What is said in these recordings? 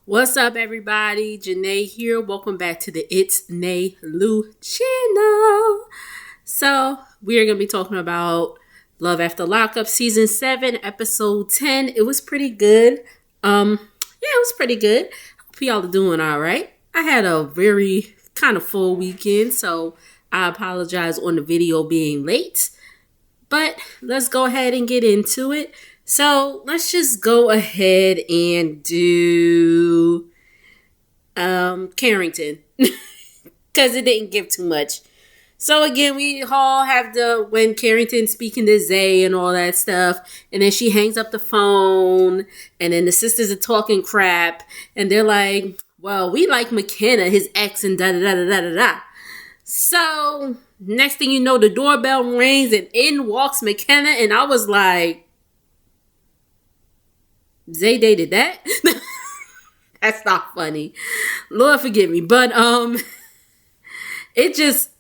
What's up, everybody? Janae here. Welcome back to the It's Nay Lou channel. So, we are going to be talking about Love After Lockup Season 7, Episode 10. It was pretty good. It was pretty good. Hope y'all are doing all right. I had a very kind of full weekend, so I apologize on the video being late. But let's go ahead and get into it. So let's just go ahead and do Carrington because it didn't give too much. So again, we all have when Carrington's speaking to Zay and all that stuff, and then she hangs up the phone, and then the sisters are talking crap, and they're like, well, we like McKenna, his ex, and da-da-da-da-da-da. So next thing you know, the doorbell rings, and in walks McKenna, and I was like, Zay dated that? That's not funny. Lord forgive me. But it just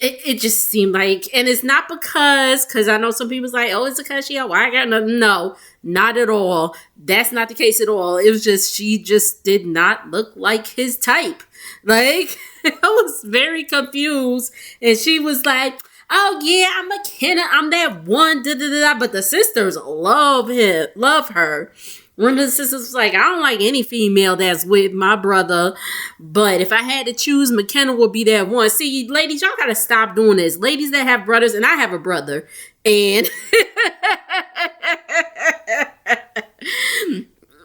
it just seemed like, and it's not because I know some people's like, oh, it's because she I got no, not at all. That's not the case at all. It was just she just did not look like his type. Like, I was very confused, and she was like, oh yeah, I'm McKenna, I'm that one, da-da-da-da. But the sisters love her. One of the sisters was like, I don't like any female that's with my brother, but if I had to choose, McKenna would be that one. See, ladies, y'all gotta stop doing this. Ladies that have brothers, and I have a brother, and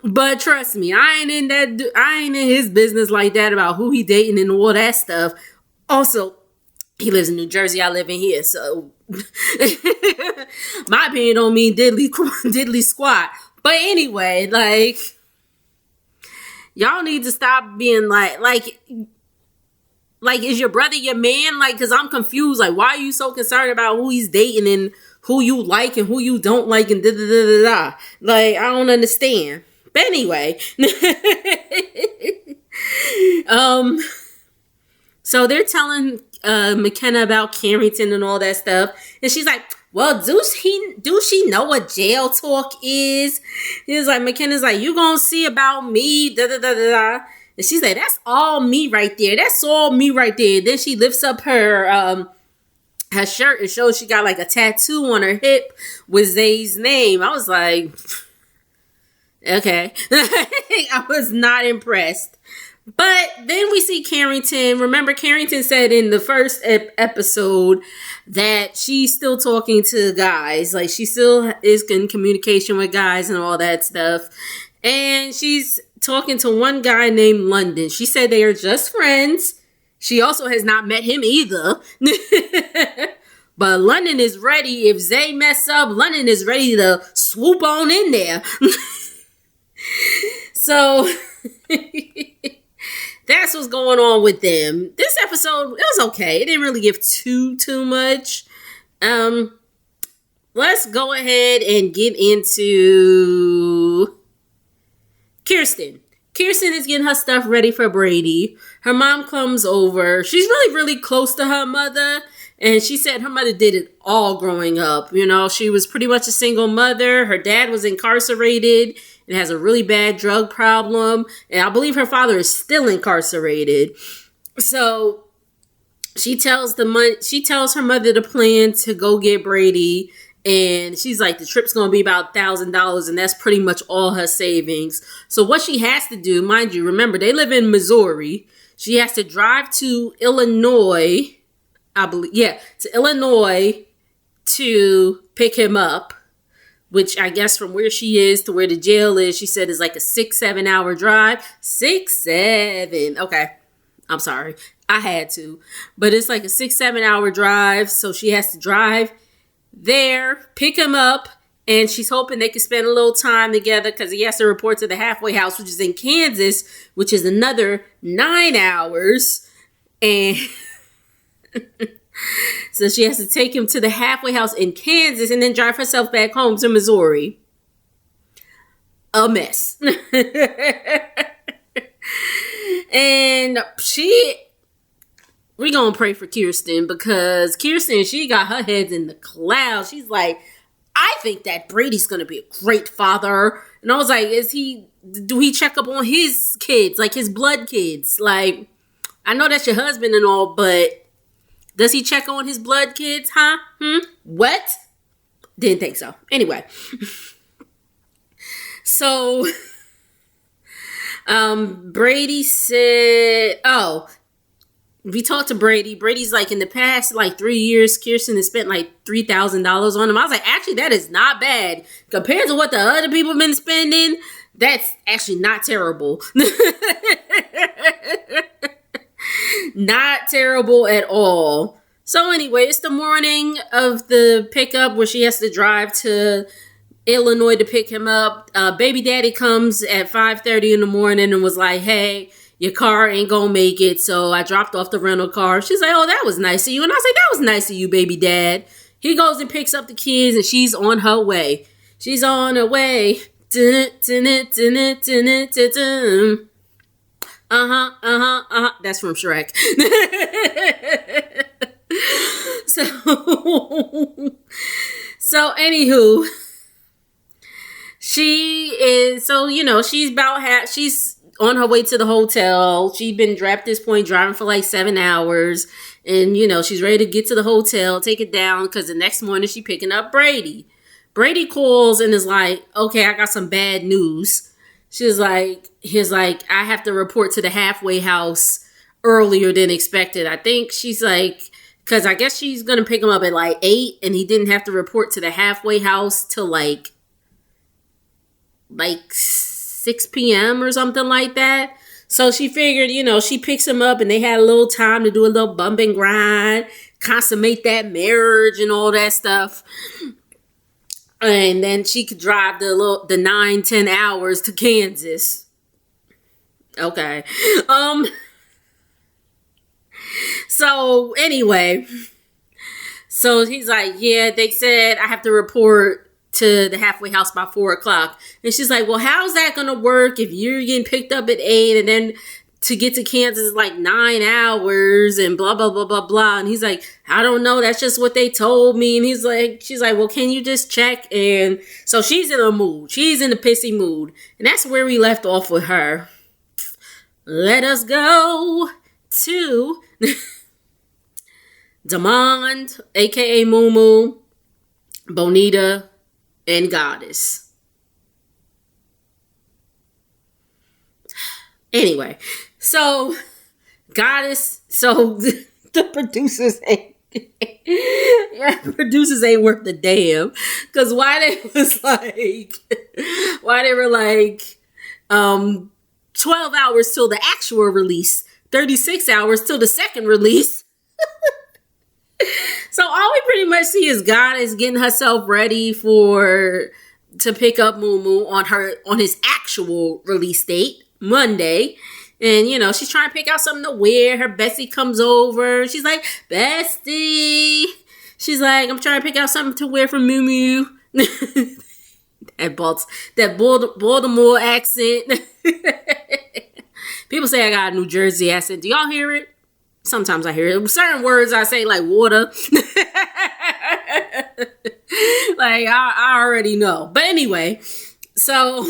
but trust me, I ain't in his business like that about who he dating and all that stuff. Also, he lives in New Jersey. I live in here. So my opinion don't mean diddly squat. But anyway, like, y'all need to stop being like, is your brother your man? Like, cause I'm confused. Like, why are you so concerned about who he's dating and who you like and who you don't like and da da da da da? Like, I don't understand. But anyway, so they're telling McKenna about Carrington and all that stuff, and she's like, well, do she know what jail talk is? He was like, McKenna's like, you gonna see about me, da da da da da. And she's like, that's all me right there. That's all me right there. Then she lifts up her shirt and shows she got like a tattoo on her hip with Zay's name. I was like, okay. I was not impressed. But then we see Carrington. Remember, Carrington said in the first episode that she's still talking to guys. Like, she still is in communication with guys and all that stuff. And she's talking to one guy named London. She said they are just friends. She also has not met him either. But London is ready. If Zay mess up, London is ready to swoop on in there. So that's what's going on with them. This episode, it was okay. It didn't really give too much. Let's go ahead and get into Kirsten. Kirsten is getting her stuff ready for Brady. Her mom comes over. She's really close to her mother. And she said her mother did it all growing up. You know, she was pretty much a single mother. Her dad was incarcerated and has a really bad drug problem. And I believe her father is still incarcerated. So she tells her mother the plan to go get Brady. And she's like, the trip's going to be about $1,000. And that's pretty much all her savings. So what she has to do, mind you, remember, they live in Missouri. She has to drive to Illinois, I believe. Yeah, to Illinois to pick him up. Which I guess from where she is to where the jail is, she said is like a 6-7 hour drive. 6-7. Okay. I'm sorry. I had to. But it's like a 6-7 hour drive. So she has to drive there, pick him up, and she's hoping they can spend a little time together because he has to report to the halfway house, which is in Kansas, which is another 9 hours. And so she has to take him to the halfway house in Kansas and then drive herself back home to Missouri. A mess. And we're going to pray for Kirsten because Kirsten, she got her head in the clouds. She's like, I think that Brady's going to be a great father. And I was like, do he check up on his kids, like his blood kids? Like, I know that's your husband and all, but does he check on his blood kids, huh? What? Didn't think so. Anyway. So, Brady said, we talked to Brady. Brady's like, in the past, like 3 years, Kirsten has spent like $3,000 on him. I was like, actually, that is not bad. Compared to what the other people have been spending, that's actually not terrible. Not terrible at all. So anyway, it's the morning of the pickup where she has to drive to Illinois to pick him up. Baby daddy comes at 5:30 in the morning and was like, hey, your car ain't gonna make it, so I dropped off the rental car. She's like, oh, that was nice of you. And I was like, that was nice of you, baby dad. He goes and picks up the kids, and she's on her way. She's on her way. That's from Shrek. So anywho, she's on her way to the hotel. She's been at this point driving for like 7 hours. And, she's ready to get to the hotel, take it down, because the next morning she's picking up Brady. Brady calls and is like, okay, I got some bad news. He's like, I have to report to the halfway house earlier than expected. I think she's like, because I guess she's going to pick him up at like 8, and he didn't have to report to the halfway house till like 6 p.m. or something like that. So she figured, she picks him up and they had a little time to do a little bump and grind, consummate that marriage and all that stuff. And then she could drive the 9-10 hours to Kansas. Okay. So anyway, so he's like, yeah, they said I have to report to the halfway house by 4 o'clock. And she's like, well, how's that going to work if you're getting picked up at 8 and then to get to Kansas is like 9 hours and blah, blah, blah, blah, blah. And he's like, I don't know. That's just what they told me. And she's like, well, can you just check? And so she's in a mood. She's in a pissy mood. And that's where we left off with her. Let us go to Demond, aka Moo, Bonita, and Goddess. Anyway, so Goddess, so the producers ain't worth a damn. Because why they were like 12 hours till the actual release, 36 hours till the second release. So all we pretty much see is Goddess getting herself ready to pick up Moo on his actual release date, Monday. And, she's trying to pick out something to wear. Her bestie comes over. She's like, bestie. She's like, I'm trying to pick out something to wear for Moo. That Baltimore accent. People say I got a New Jersey accent. Do y'all hear it? Sometimes I hear it. Certain words I say, like water. Like, I already know. But anyway, so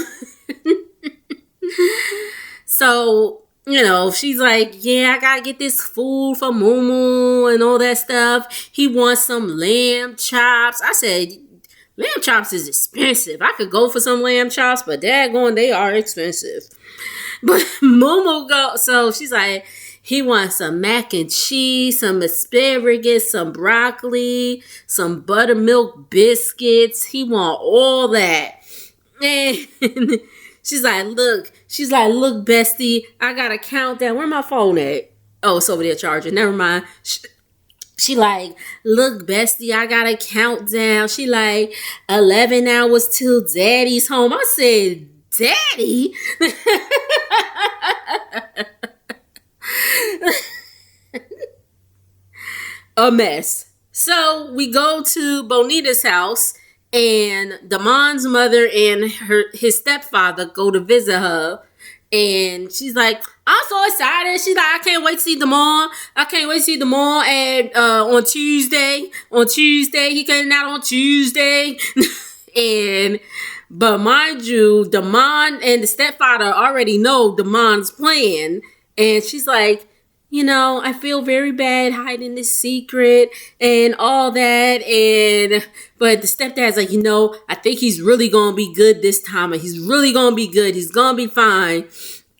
she's like, yeah, I gotta get this food for Moo and all that stuff. He wants some lamb chops. I said, lamb chops is expensive. I could go for some lamb chops, but daggone, they are expensive. But Moo so she's like, he wants some mac and cheese, some asparagus, some broccoli, some buttermilk biscuits. He want all that. And she's like, look, bestie, I got to count down. Where my phone at? Oh, it's over there charging. Never mind. She like, look, bestie, I got to count down. She like, 11 hours till daddy's home. I said, daddy? A mess. So we go to Bonita's house, and Damon's mother and his stepfather go to visit her. And she's like, I'm so excited. She's like, I can't wait to see Damon. I can't wait to see Damon on Tuesday. On Tuesday. He came out on Tuesday. And But mind you, Damon and the stepfather already know Damon's plan. And she's like, I feel very bad hiding this secret and all that. But the stepdad's like, I think he's really going to be good this time. He's really going to be good. He's going to be fine.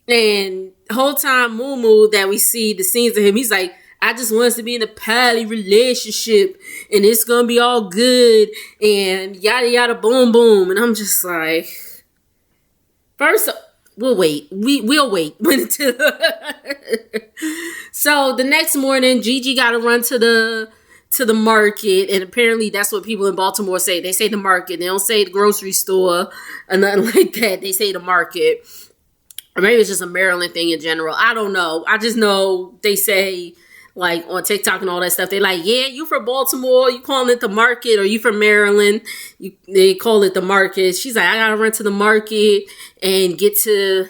And the whole time, Moo that we see the scenes of him, he's like, I just want us to be in a poly relationship and it's going to be all good and yada, yada, boom, boom. And I'm just like, first, we'll wait. We'll wait. So the next morning, Gigi got to run to the market. And apparently that's what people in Baltimore say. They say the market. They don't say the grocery store or nothing like that. They say the market. Or maybe it's just a Maryland thing in general. I don't know. I just know they say, like, on TikTok and all that stuff, they like, yeah, you from Baltimore, you calling it the market, or you from Maryland, they call it the market. She's like, I gotta run to the market and get to,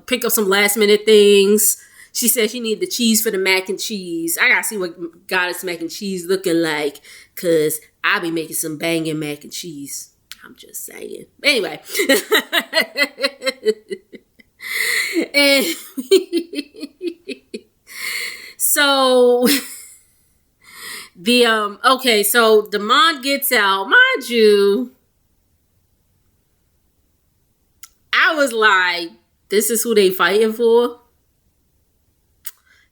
pick up some last minute things. She said she needed the cheese for the mac and cheese. I gotta see what Goddess mac and cheese looking like, because I be making some banging mac and cheese. I'm just saying. Anyway. And so so Damon gets out. Mind you, I was like, this is who they fighting for?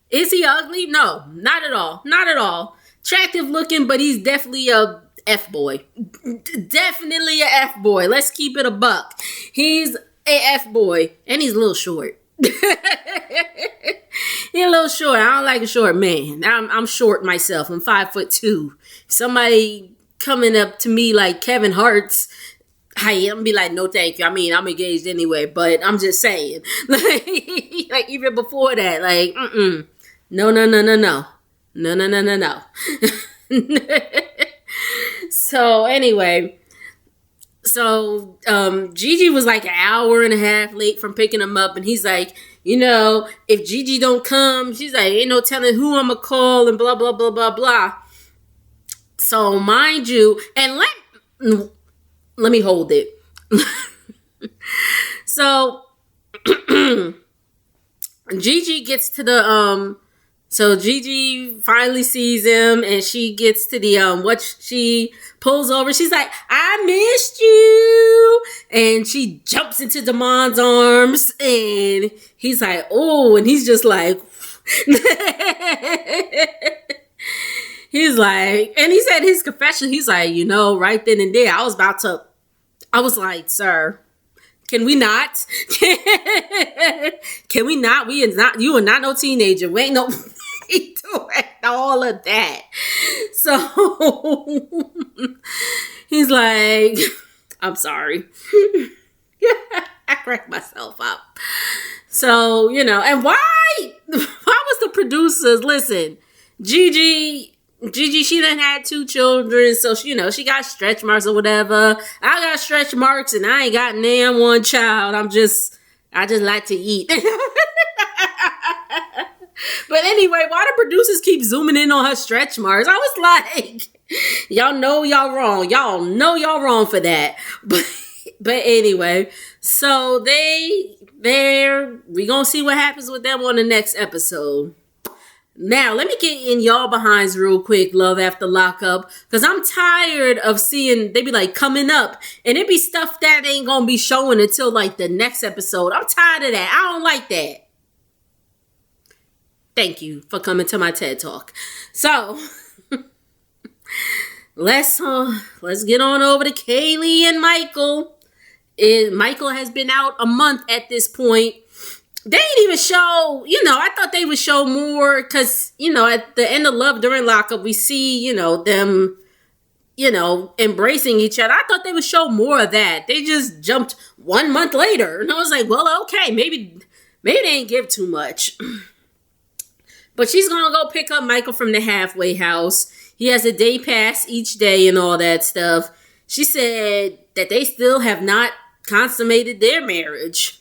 Is he ugly? No, not at all. Not at all. Attractive looking, but he's definitely a F-boy. Definitely a F-boy. Let's keep it a buck. He's a F-boy. And he's a little short. He's a little short. I don't like a short man. I'm short myself. I'm 5'2". Somebody coming up to me like Kevin Hart's, I'm gonna be like, no thank you. I mean, I'm engaged anyway, but I'm just saying. Like even before that, like, no. No. So anyway, Gigi was like an hour and a half late from picking him up, and he's like, if Gigi don't come, she's like, ain't no telling who I'm gonna call and blah, blah, blah, blah, blah. So mind you, and let me hold it. So Gigi gets to so Gigi finally sees him and she gets to she pulls over. She's like, I missed you. And she jumps into Damon's arms and he's like, oh, and he's just like, he's like, and he said his confession, he's like, right then and there, I was like, sir, can we not? Can we not? You are not no teenager. We ain't no doing all of that. So he's like, I'm sorry. I cracked myself up. So, and why was the producers, listen, Gigi, she done had 2 children, so she got stretch marks or whatever. I got stretch marks and I ain't got nan one child. I just like to eat. But anyway, why the producers keep zooming in on her stretch marks? I was like, y'all know y'all wrong. Y'all know y'all wrong for that. But anyway, so we gonna see what happens with them on the next episode. Now, let me get in y'all behinds real quick, Love After Lockup, because I'm tired of seeing, they be like, coming up, and it be stuff that ain't going to be showing until, like, the next episode. I'm tired of that. I don't like that. Thank you for coming to my TED Talk. So, let's get on over to Kaylee and Michael. Michael has been out a month at this point. They didn't even show, I thought they would show more because, at the end of Love During Lockup, we see, them, embracing each other. I thought they would show more of that. They just jumped 1 month later. And I was like, well, okay, maybe they didn't give too much. But she's going to go pick up Michael from the halfway house. He has a day pass each day and all that stuff. She said that they still have not consummated their marriage.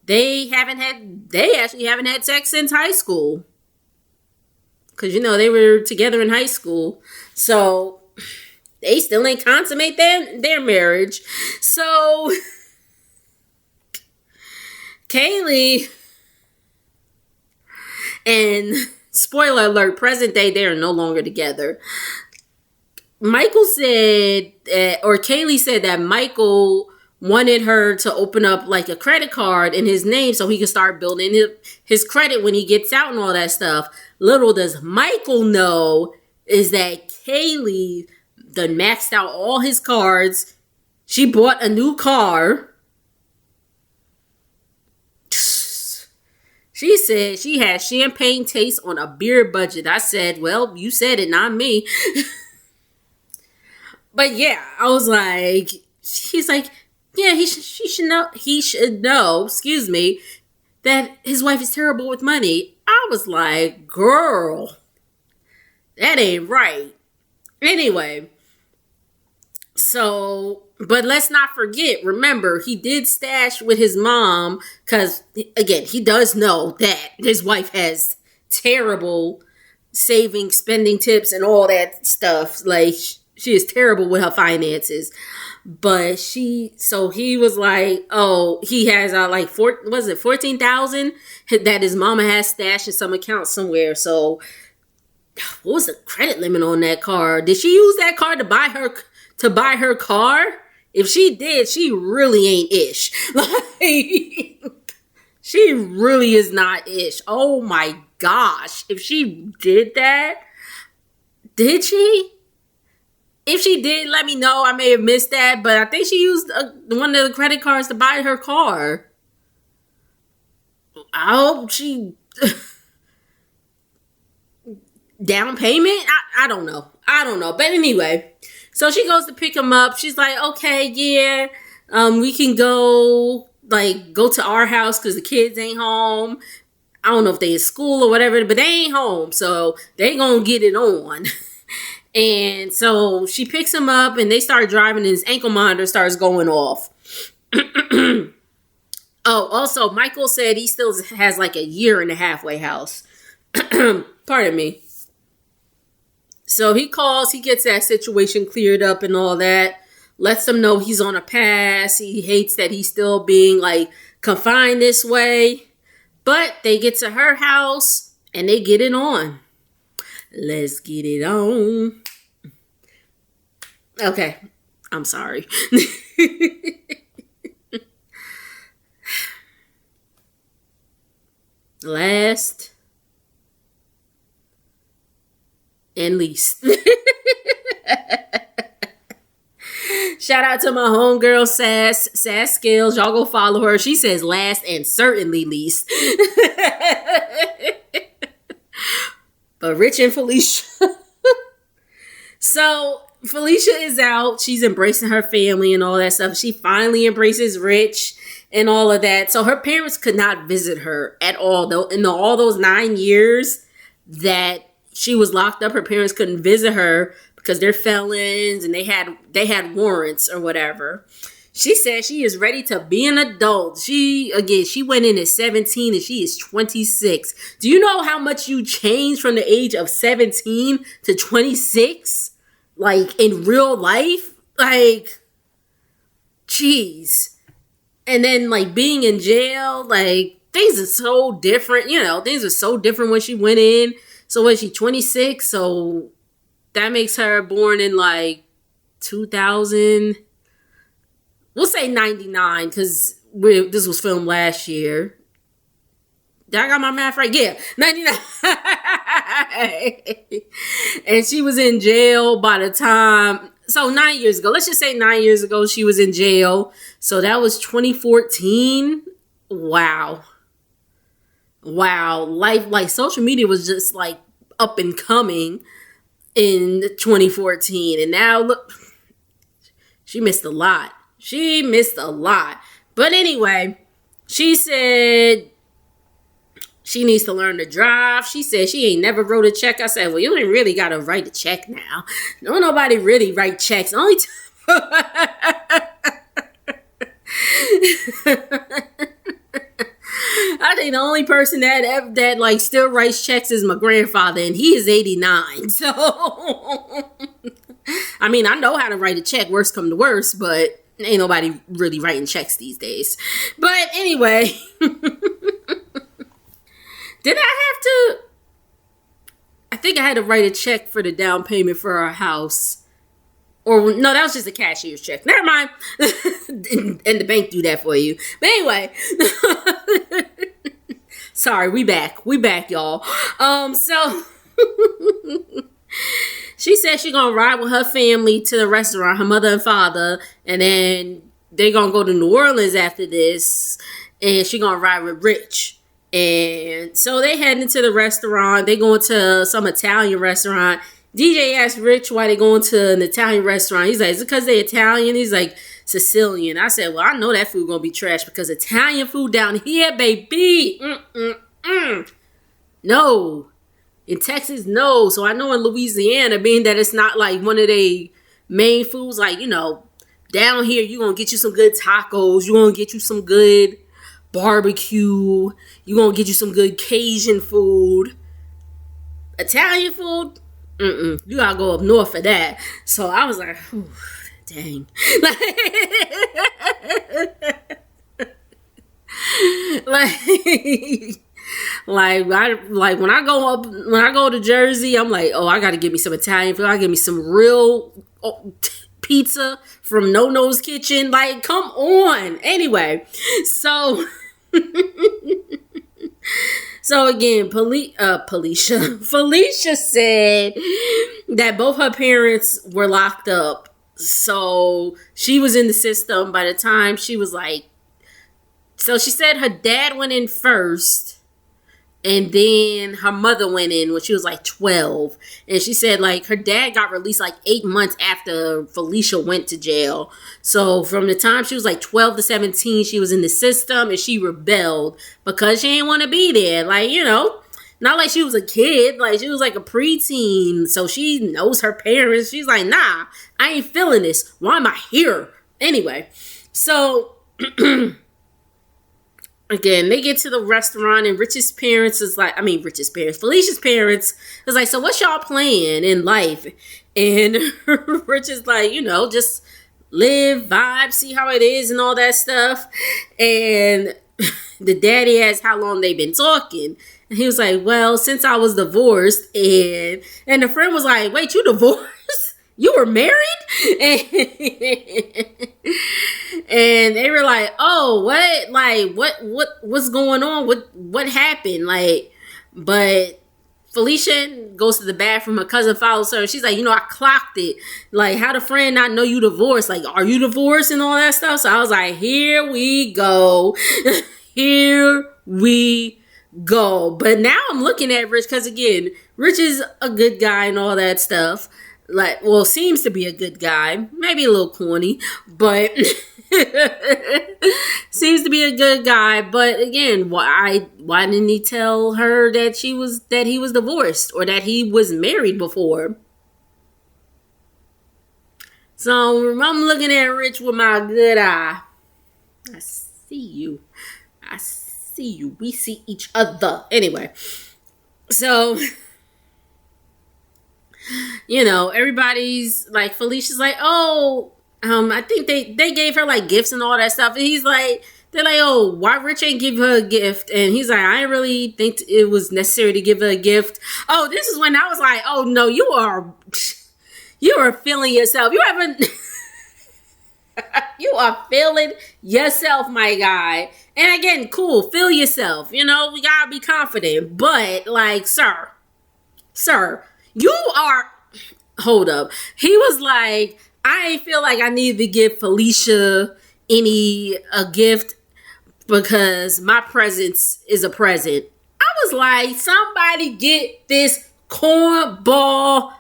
They actually haven't had sex since high school. Because, they were together in high school. So, They still ain't consummate their marriage. So Kaylee, and spoiler alert, present day, they are no longer together. Michael said, or Kaylee said that Michael wanted her to open up like a credit card in his name so he could start building his credit when he gets out and all that stuff. Little does Michael know is that Kaylee done maxed out all his cards. She bought a new car. She said she had champagne taste on a beer budget. I said, well, you said it, not me. But yeah, I was like, she's like, yeah, he should know, excuse me, that his wife is terrible with money. I was like, girl, that ain't right. Anyway, so, but let's not forget, remember, he did stash with his mom because, again, he does know that his wife has terrible saving, spending tips and all that stuff. Like, she is terrible with her finances. But so he was like, oh, he has like, 14,000 that his mama has stashed in some account somewhere. So what was the credit limit on that car? Did she use that car to buy her car? If she did, she really ain't ish. Like, she really is not ish. Oh my gosh. If she did that, did she? If she did, let me know. I may have missed that, but I think she used one of the credit cards to buy her car. I hope she... down payment? I don't know. But anyway, so she goes to pick him up. She's like, okay, yeah, we can go to our house because the kids ain't home. I don't know if they in school or whatever, but they ain't home. So they gonna get it on. And so she picks him up and they start driving and his ankle monitor starts going off. Oh, also, Michael said he still has like a year in the halfway house. Pardon me. So he calls, he gets that situation cleared up and all that. Lets them know he's on a pass. He hates that he's still being like confined this way. But they get to her house and they get it on. Let's get it on. Okay, I'm sorry. Last and least. Shout out to my homegirl Sass Skills. Y'all go follow her. She says last and certainly least. But Rich and Felicia. So Felicia is out. She's embracing her family and all that stuff. She finally embraces Rich and all of that. So her parents could not visit her at all. Though in all those 9 years that she was locked up, her parents couldn't visit her because they're felons and they had warrants or whatever. She said she is ready to be an adult. She went in at 17 and she is 26. Do you know how much you change from the age of 17 to 26? Like, in real life? Like, jeez. And then, like, being in jail, like, things are so different. You know, things are so different when she went in. So, was she 26? So, that makes her born in, like, 2000... We'll say 99 because this was filmed last year. Did I got my math right? Yeah, 99. And she was in jail by the time... So 9 years ago. Let's just say 9 years ago she was in jail. So that was 2014. Wow. Life, like social media was just like up and coming in 2014. And now look, she missed a lot. But anyway, she said she needs to learn to drive. She said she ain't never wrote a check. I said, well, you ain't really got to write a check now. No, nobody really write checks. Only I think the only person that like still writes checks is my grandfather, and he is 89. So I mean, I know how to write a check, worst come to worst, but ain't nobody really writing checks these days. But anyway, did I have to? I think I had to write a check for the down payment for our house. Or no, that was just a cashier's check. Never mind. And the bank do that for you. But anyway. Sorry, we back. We back, y'all. So she said she gonna ride with her family to the restaurant, her mother and father, and then they gonna go to New Orleans after this, and she gonna ride with Rich. And so they heading to the restaurant. They going to some Italian restaurant. DJ asked Rich why they going to an Italian restaurant. He's like, is it because they're Italian? He's like, Sicilian. I said, well, I know that food gonna be trash because Italian food down here, baby. No. In Texas, no. So I know in Louisiana, being that it's not like one of the main foods, like, you know, down here, you're gonna get you some good tacos. You're gonna get you some good barbecue. You're gonna get you some good Cajun food. Italian food, you gotta go up north for that. So I was like, dang. Like when I go to Jersey, I'm like, oh, I gotta get me some Italian food. I give me some real pizza from No No's Kitchen. Like, come on. Anyway, so so again, Felicia said that both her parents were locked up. So she was in the system by the time she was like, so she said her dad went in first and then her mother went in when she was like 12. And she said like her dad got released like 8 months after Felicia went to jail. So from the time she was like 12 to 17, she was in the system and she rebelled because she didn't want to be there. Like, you know, not like she was a kid, like she was like a preteen. So she knows her parents. She's like, nah, I ain't feeling this. Why am I here? Anyway, so again, they get to the restaurant and Felicia's parents is like, so what's y'all plan in life? And Rich is like, you know, just live, vibe, see how it is and all that stuff. And the daddy asked how long they been talking. And he was like, well, since I was divorced. And the friend was like, wait, you divorced? You were married? And they were like, oh, what? Like, what's going on? What happened? Like, but Felicia goes to the bathroom. Her cousin follows her. She's like, you know, I clocked it. Like, how the friend not know you divorced? Like, are you divorced and all that stuff? So I was like, here we go. Here we go. But now I'm looking at Rich because, again, Rich is a good guy and all that stuff. Like, well, seems to be a good guy. Maybe a little corny, but seems to be a good guy. But again, why didn't he tell her that he was divorced or that he was married before? So I'm looking at Rich with my good eye. I see you. We see each other. Anyway, so, you know, everybody's like, Felicia's like, oh, I think they gave her like gifts and all that stuff. And he's like, they're like, oh, why Rich ain't give her a gift? And he's like, I didn't really think it was necessary to give her a gift. Oh, this is when I was like, oh no, you are feeling yourself. You are feeling yourself, my guy. And again, cool, feel yourself. You know, we gotta be confident. But like, sir, you are, hold up. He was like, I ain't feel like I needed to give Felicia a gift because my presence is a present. I was like, somebody get this cornball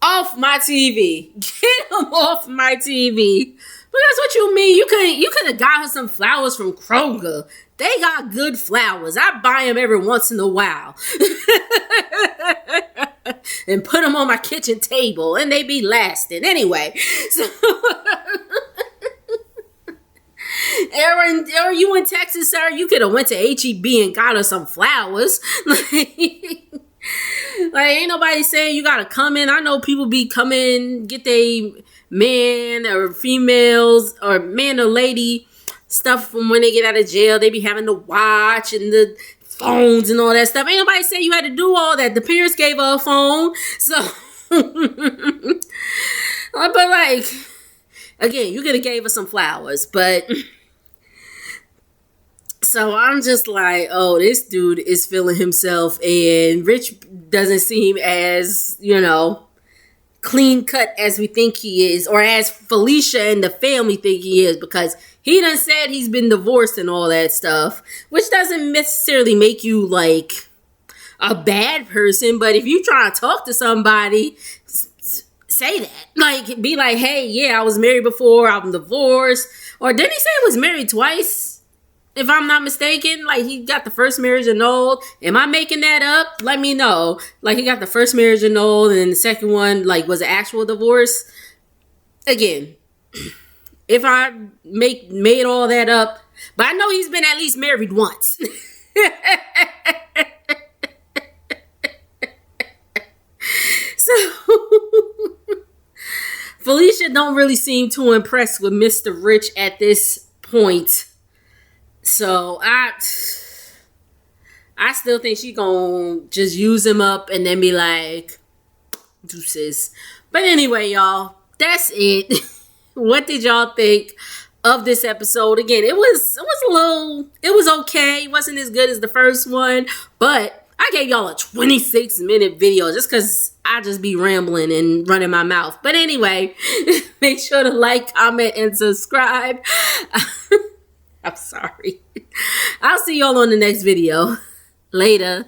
off my TV. Get him off my TV. But that's what you mean. You could have got her some flowers from Kroger. They got good flowers. I buy them every once in a while. And put them on my kitchen table. And they be lasting. Anyway. So, are you in Texas, sir? You could have went to H-E-B and got her some flowers. Like, ain't nobody saying you gotta come in. I know people be coming, get they man or females or man or lady stuff from when they get out of jail. They be having the watch and the phones and all that stuff. Ain't nobody say you had to do all that. The parents gave her a phone. So, but like, again, you could have gave her some flowers. But, so I'm just like, oh, this dude is feeling himself. And Rich doesn't seem as, clean cut as we think he is, or as Felicia and the family think he is, because he done said he's been divorced and all that stuff, which doesn't necessarily make you like a bad person. But if you try to talk to somebody, say that. Like, be like, hey, yeah, I was married before, I'm divorced. Or didn't he say he was married twice? If I'm not mistaken, like, he got the first marriage annulled. Am I making that up? Let me know. Like, he got the first marriage annulled, and then the second one, like, was an actual divorce. Again, if I made all that up, but I know he's been at least married once. So, Felicia don't really seem too impressed with Mr. Rich at this point. So I still think she gonna just use him up and then be like, deuces. But anyway, y'all, that's it. What did y'all think of this episode? Again, it was okay. It wasn't as good as the first one, but I gave y'all a 26-minute video just because I just be rambling and running my mouth. But anyway, make sure to like, comment, and subscribe. I'm sorry. I'll see y'all on the next video. Later.